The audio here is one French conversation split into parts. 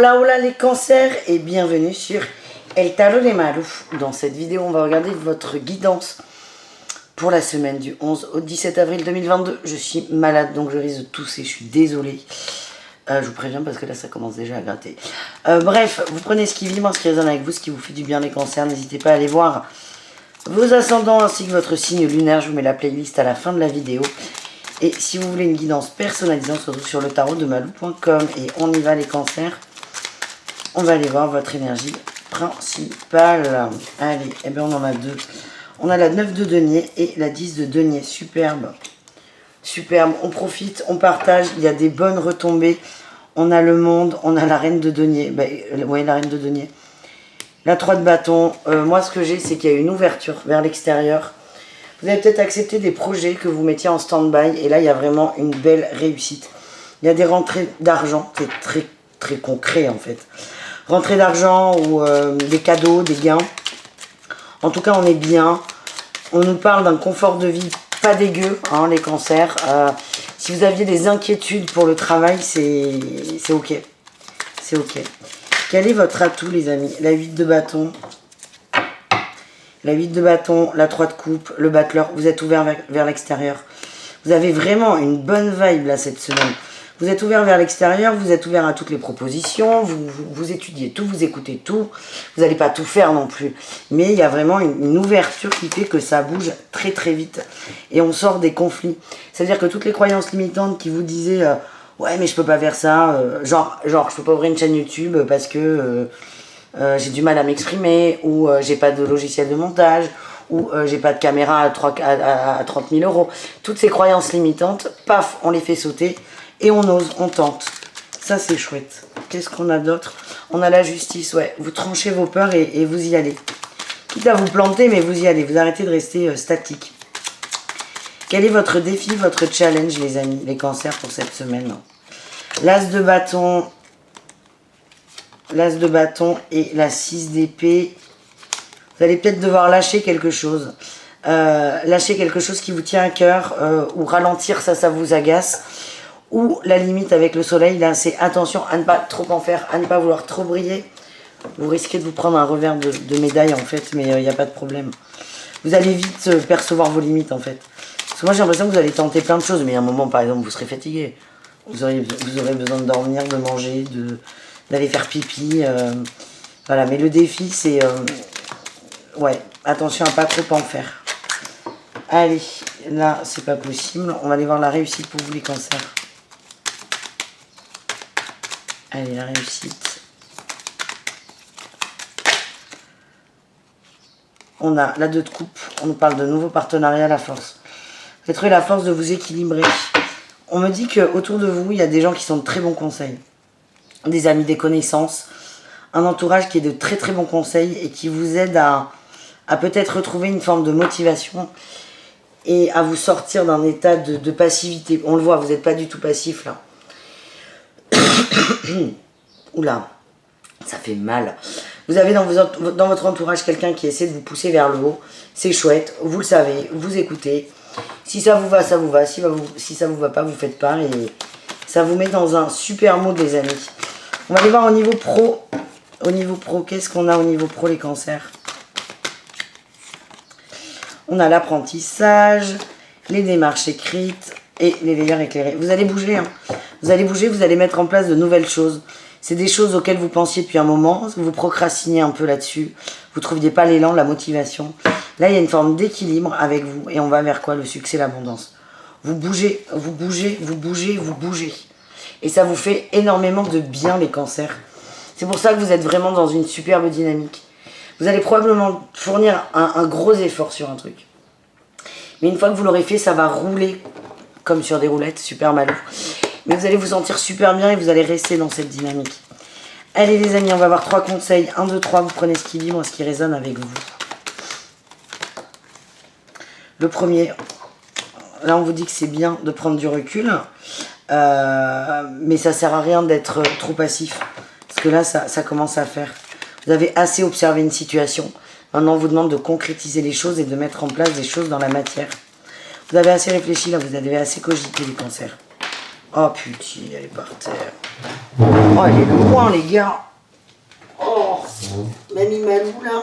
Hola hola les cancers et bienvenue sur El Tarot de Malu. Dans cette vidéo on va regarder votre guidance pour la semaine du 11 au 17 avril 2022. Je suis malade donc je risque de tousser, je suis désolée. Je vous préviens parce que là ça commence déjà à gratter. Bref, vous prenez ce qui vibre, ce qui résonne avec vous, ce qui vous fait du bien les cancers. N'hésitez pas à aller voir vos ascendants ainsi que votre signe lunaire. Je vous mets la playlist à la fin de la vidéo. Et si vous voulez une guidance personnalisée, on se retrouve sur le tarot de malou.com et on y va les cancers. On va aller voir votre énergie principale. Allez, eh bien on en a deux. On a la 9 de denier et la 10 de denier. Superbe. Superbe. On profite, on partage. Il y a des bonnes retombées. On a le monde, on a la reine de denier. Oui, la reine de denier. La 3 de bâton. Moi, ce que j'ai, c'est qu'il y a une ouverture vers l'extérieur. Vous avez peut-être accepté des projets que vous mettiez en stand-by. Et là, il y a vraiment une belle réussite. Il y a des rentrées d'argent. C'est très, très concret, en fait. Rentrée d'argent ou des cadeaux, des gains. En tout cas, on est bien. On nous parle d'un confort de vie pas dégueu, hein, les cancers. Si vous aviez des inquiétudes pour le travail, c'est ok. C'est ok. Quel est votre atout, les amis? La 8 de bâton. La 8 de bâton, la 3 de coupe, le battleur. Vous êtes ouvert vers l'extérieur. Vous avez vraiment une bonne vibe, là, cette semaine. Vous êtes ouvert vers l'extérieur, vous êtes ouvert à toutes les propositions, vous étudiez tout, vous écoutez tout. Vous n'allez pas tout faire non plus. Mais il y a vraiment une ouverture qui fait que ça bouge très très vite. Et on sort des conflits. C'est-à-dire que toutes les croyances limitantes qui vous disaient ouais mais je peux pas faire ça, genre je peux pas ouvrir une chaîne YouTube parce que j'ai du mal à m'exprimer, ou j'ai pas de logiciel de montage, ou j'ai pas de caméra à 30 000 euros. Toutes ces croyances limitantes, paf, on les fait sauter. Et on ose, on tente. Ça, c'est chouette. Qu'est-ce qu'on a d'autre? On a la justice, ouais. Vous tranchez vos peurs et vous y allez. Quitte à vous planter, mais vous y allez. Vous arrêtez de rester statique. Quel est votre défi, votre challenge, les amis, les cancers, pour cette semaine? L'as de bâton. L'as de bâton et la 6 d'épée. Vous allez peut-être devoir lâcher quelque chose. Lâcher quelque chose qui vous tient à cœur. Ou ralentir, ça vous agace. Ou la limite avec le soleil, là, c'est attention à ne pas trop en faire, à ne pas vouloir trop briller. Vous risquez de vous prendre un revers de médaille, en fait, mais il n'y a pas de problème. Vous allez vite percevoir vos limites, en fait. Parce que moi, j'ai l'impression que vous allez tenter plein de choses, mais à un moment, par exemple, vous serez fatigué. Vous aurez besoin de dormir, de manger, d'aller faire pipi. Voilà, mais le défi, c'est... ouais, attention à ne pas trop en faire. Allez, là, c'est pas possible. On va aller voir la réussite pour vous, les cancers. Allez, la réussite. On a la 2 de coupe. On nous parle de nouveaux partenariats à la force. Vous avez trouvé la force de vous équilibrer. On me dit qu'autour de vous, il y a des gens qui sont de très bons conseils. Des amis, des connaissances. Un entourage qui est de très très bons conseils et qui vous aide à peut-être retrouver une forme de motivation et à vous sortir d'un état de passivité. On le voit, vous n'êtes pas du tout passif là. Oula, ça fait mal. Vous avez dans votre entourage quelqu'un qui essaie de vous pousser vers le haut. C'est chouette, vous le savez, vous écoutez. Si ça vous va, ça vous va. Si ça vous va pas, vous faites pas. Et ça vous met dans un super mood, les amis. On va aller voir au niveau pro. Au niveau pro, qu'est-ce qu'on a au niveau pro, les cancers? On a l'apprentissage, les démarches écrites et les layers éclairés. Vous allez bouger, hein. Vous allez bouger, vous allez mettre en place de nouvelles choses. C'est des choses auxquelles vous pensiez depuis un moment, vous procrastinez un peu là-dessus, vous ne trouviez pas l'élan, la motivation. Là, il y a une forme d'équilibre avec vous et on va vers quoi? Le succès, l'abondance. Vous bougez, vous bougez, vous bougez, vous bougez. Et ça vous fait énormément de bien, les cancers. C'est pour ça que vous êtes vraiment dans une superbe dynamique. Vous allez probablement fournir un gros effort sur un truc. Mais une fois que vous l'aurez fait, ça va rouler comme sur des roulettes, super malou. Mais vous allez vous sentir super bien et vous allez rester dans cette dynamique. Allez les amis, on va voir 3 conseils. 1, 2, 3, vous prenez ce qui vibre, ce qui résonne avec vous. Le premier, là on vous dit que c'est bien de prendre du recul. Mais ça sert à rien d'être trop passif. Parce que là, ça commence à faire. Vous avez assez observé une situation. Maintenant, on vous demande de concrétiser les choses et de mettre en place des choses dans la matière. Vous avez assez réfléchi, là, vous avez assez cogité, les cancers. Oh putain, elle est par terre. Oh, elle est loin, les gars. Oh, Mamie Malou, là.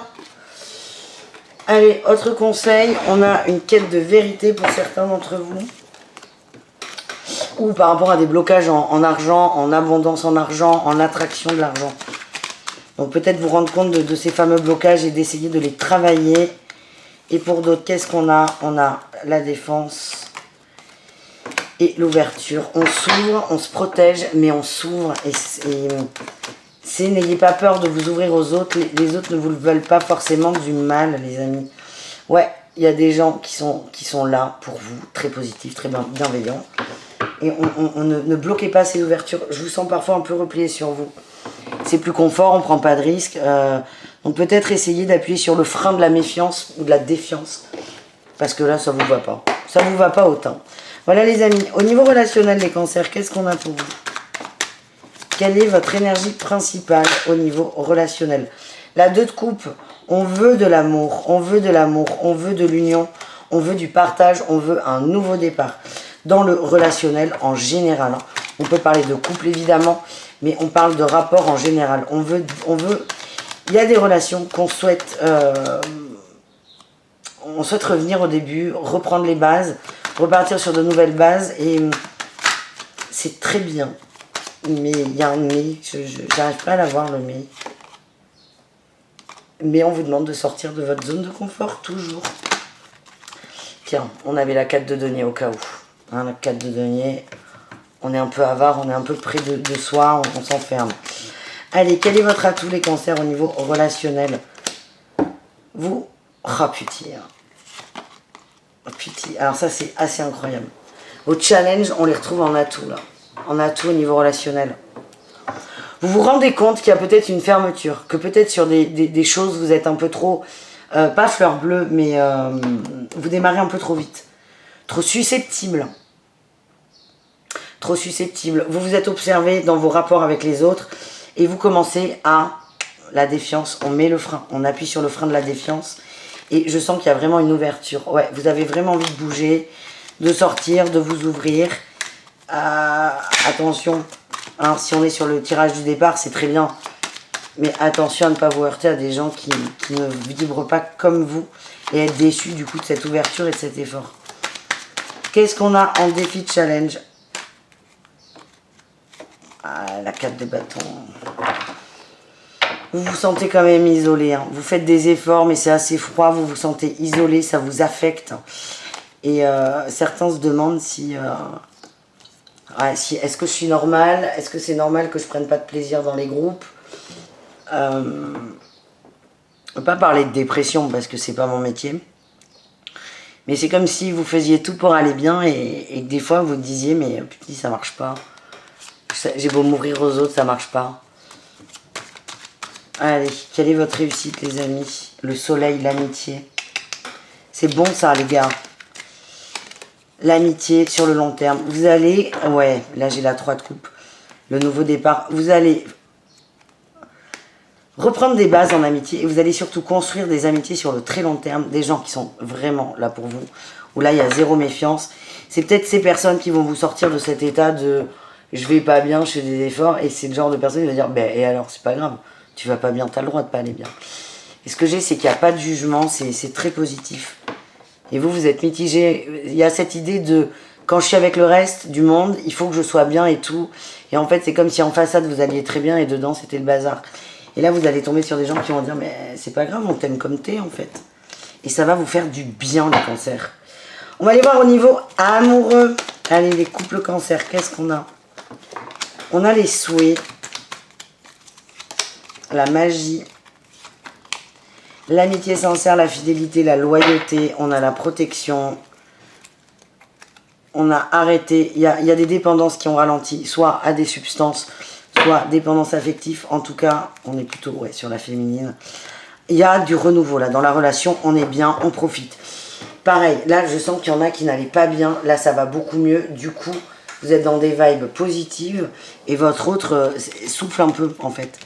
Allez, autre conseil, on a une quête de vérité pour certains d'entre vous. Ou par rapport à des blocages en argent, en abondance en argent, en attraction de l'argent. Donc peut-être vous rendre compte de ces fameux blocages et d'essayer de les travailler. Et pour d'autres, qu'est-ce qu'on a? On a la défense et l'ouverture. On s'ouvre, on se protège, mais on s'ouvre. Et n'ayez pas peur de vous ouvrir aux autres. Les autres ne vous veulent pas forcément du mal, les amis. Ouais, il y a des gens qui sont là pour vous, très positifs, très bienveillants. Et ne bloquez pas ces ouvertures. Je vous sens parfois un peu replié sur vous. C'est plus confort, on ne prend pas de risques. Donc peut-être essayer d'appuyer sur le frein de la méfiance ou de la défiance. Parce que là, ça ne vous va pas. Ça ne vous va pas autant. Voilà les amis. Au niveau relationnel des cancers, qu'est-ce qu'on a pour vous? Quelle est votre énergie principale au niveau relationnel? La 2 de coupe, on veut de l'amour, on veut de l'amour, on veut de l'union, on veut du partage, on veut un nouveau départ. Dans le relationnel en général, hein. On peut parler de couple évidemment, mais on parle de rapport en général. Il y a des relations qu'on souhaite, on souhaite revenir au début, reprendre les bases, repartir sur de nouvelles bases et c'est très bien. Mais il y a un mais, j'arrive pas à l'avoir le mais. Mais on vous demande de sortir de votre zone de confort, toujours. Tiens, on avait la 4 de denier au cas où. Hein, la 4 de denier, on est un peu avare, on est un peu près de soi, on s'enferme. Allez, quel est votre atout les cancers au niveau relationnel? Vous, oh putain. Oh, putain. Alors ça c'est assez incroyable. Vos challenges, on les retrouve en atout là. En atout au niveau relationnel. Vous vous rendez compte qu'il y a peut-être une fermeture, que peut-être sur des choses vous êtes un peu trop, pas fleur bleue, mais vous démarrez un peu trop vite. Trop susceptible. Trop susceptible. Vous vous êtes observé dans vos rapports avec les autres et vous commencez à la défiance. On met le frein, on appuie sur le frein de la défiance et je sens qu'il y a vraiment une ouverture. Ouais, vous avez vraiment envie de bouger, de sortir, de vous ouvrir. Attention, hein, si on est sur le tirage du départ, c'est très bien. Mais attention à ne pas vous heurter à des gens qui ne vibrent pas comme vous et être déçus du coup de cette ouverture et de cet effort. Qu'est-ce qu'on a en défi de challenge? La 4 de bâton. Vous vous sentez quand même isolé. Hein. Vous faites des efforts, mais c'est assez froid. Vous vous sentez isolé, ça vous affecte. Et certains se demandent si est-ce que je suis normale? Est-ce que c'est normal que je prenne pas de plaisir dans les groupes? On ne peut pas parler de dépression parce que c'est pas mon métier. Mais c'est comme si vous faisiez tout pour aller bien et que des fois vous disiez mais putain ça marche pas. J'ai beau mourir aux autres, ça marche pas. Allez, quelle est votre réussite les amis? Le soleil, l'amitié. C'est bon ça les gars. L'amitié sur le long terme. Vous allez, ouais, là j'ai la 3 de coupe. Le nouveau départ. Vous allez reprendre des bases en amitié et vous allez surtout construire des amitiés sur le très long terme. Des gens qui sont vraiment là pour vous. Où là il y a zéro méfiance. C'est peut-être ces personnes qui vont vous sortir de cet état de je vais pas bien, je fais des efforts. Et c'est le genre de personne qui va dire ben et alors c'est pas grave. Tu vas pas bien, tu as le droit de pas aller bien. Et ce que j'ai c'est qu'il n'y a pas de jugement. C'est très positif. Et vous êtes mitigé. Il y a cette idée de quand je suis avec le reste du monde, il faut que je sois bien et tout. Et en fait, c'est comme si en façade vous alliez très bien et dedans c'était le bazar. Et là, vous allez tomber sur des gens qui vont dire mais c'est pas grave, on t'aime comme t'es en fait. Et ça va vous faire du bien les cancers. On va aller voir au niveau amoureux. Allez, les couples cancers, qu'est-ce qu'on a? On a les souhaits, la magie, l'amitié sincère, la fidélité, la loyauté, on a la protection, on a arrêté, il y a des dépendances qui ont ralenti, soit à des substances, soit dépendance affective, en tout cas, on est plutôt ouais, sur la féminine. Il y a du renouveau là, dans la relation, on est bien, on profite. Pareil, là je sens qu'il y en a qui n'allaient pas bien, là ça va beaucoup mieux, du coup, vous êtes dans des vibes positives et votre autre souffle un peu en fait.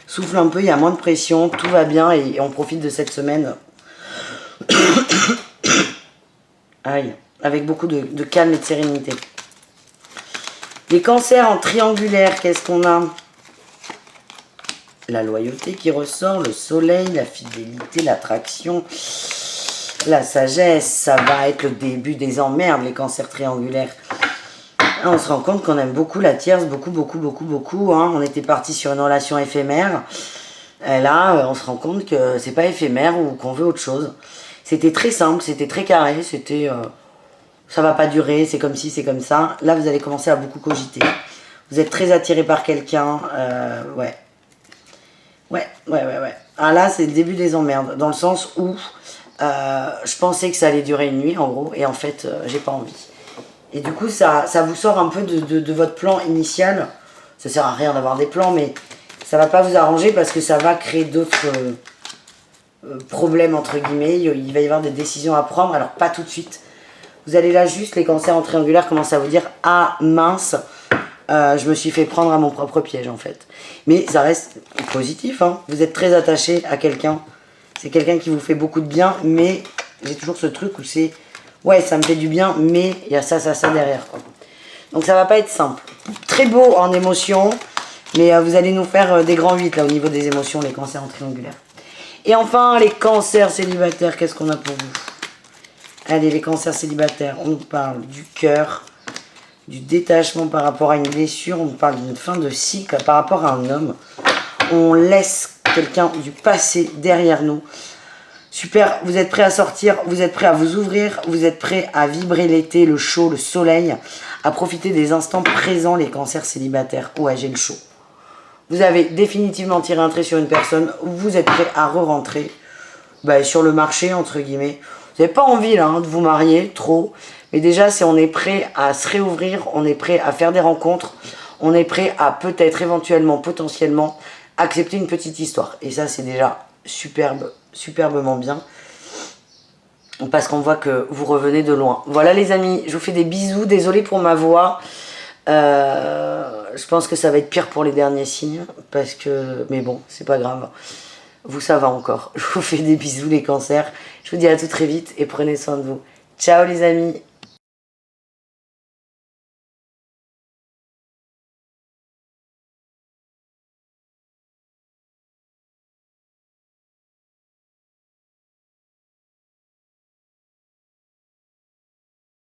Souffle un peu, il y a moins de pression, tout va bien et on profite de cette semaine. Aïe, avec beaucoup de calme et de sérénité. Les cancers en triangulaire, qu'est-ce qu'on a? La loyauté qui ressort, le soleil, la fidélité, l'attraction, la sagesse. Ça va être le début des emmerdes, les cancers triangulaires. On se rend compte qu'on aime beaucoup la tierce, beaucoup. Hein. On était parti sur une relation éphémère. Et là, on se rend compte que c'est pas éphémère ou qu'on veut autre chose. C'était très simple, c'était très carré, c'était... ça va pas durer, c'est comme ci, c'est comme ça. Là, vous allez commencer à beaucoup cogiter. Vous êtes très attiré par quelqu'un, ouais. Ouais. Ah là, c'est le début des emmerdes, dans le sens où je pensais que ça allait durer une nuit, en gros, et en fait, j'ai pas envie. Et du coup, ça vous sort un peu de votre plan initial. Ça sert à rien d'avoir des plans, mais ça va pas vous arranger parce que ça va créer d'autres problèmes, entre guillemets. Il va y avoir des décisions à prendre, alors pas tout de suite. Vous allez là juste, les cancers en triangulaire commencent à vous dire « Ah mince, je me suis fait prendre à mon propre piège en fait. » Mais ça reste positif, hein. Vous êtes très attaché à quelqu'un. C'est quelqu'un qui vous fait beaucoup de bien, mais j'ai toujours ce truc où c'est « Ouais, ça me fait du bien, mais il y a ça derrière. » quoi. Donc ça va pas être simple. Très beau en émotion, mais vous allez nous faire des grands 8 là au niveau des émotions, les cancers en triangulaire. Et enfin, les cancers célibataires, qu'est-ce qu'on a pour vous? Allez, les cancers célibataires, on nous parle du cœur, du détachement par rapport à une blessure, on nous parle d'une fin de cycle par rapport à un homme. On laisse quelqu'un du passé derrière nous. Super, vous êtes prêts à sortir, vous êtes prêts à vous ouvrir, vous êtes prêts à vibrer l'été, le chaud, le soleil, à profiter des instants présents, les cancers célibataires. Ouais, j'ai le chaud. Vous avez définitivement tiré un trait sur une personne, vous êtes prêts à re-rentrer sur le marché, entre guillemets. Vous n'avez pas envie là, de vous marier trop, mais déjà, si on est prêt à se réouvrir, on est prêt à faire des rencontres, on est prêt à peut-être, éventuellement, potentiellement, accepter une petite histoire. Et ça, c'est déjà superbement bien, parce qu'on voit que vous revenez de loin. Voilà les amis, je vous fais des bisous, désolé pour ma voix. Je pense que ça va être pire pour les derniers signes, parce que, mais bon, c'est pas grave. Vous, ça va encore. Je vous fais des bisous les cancers. Je vous dis à tout très vite et prenez soin de vous. Ciao les amis.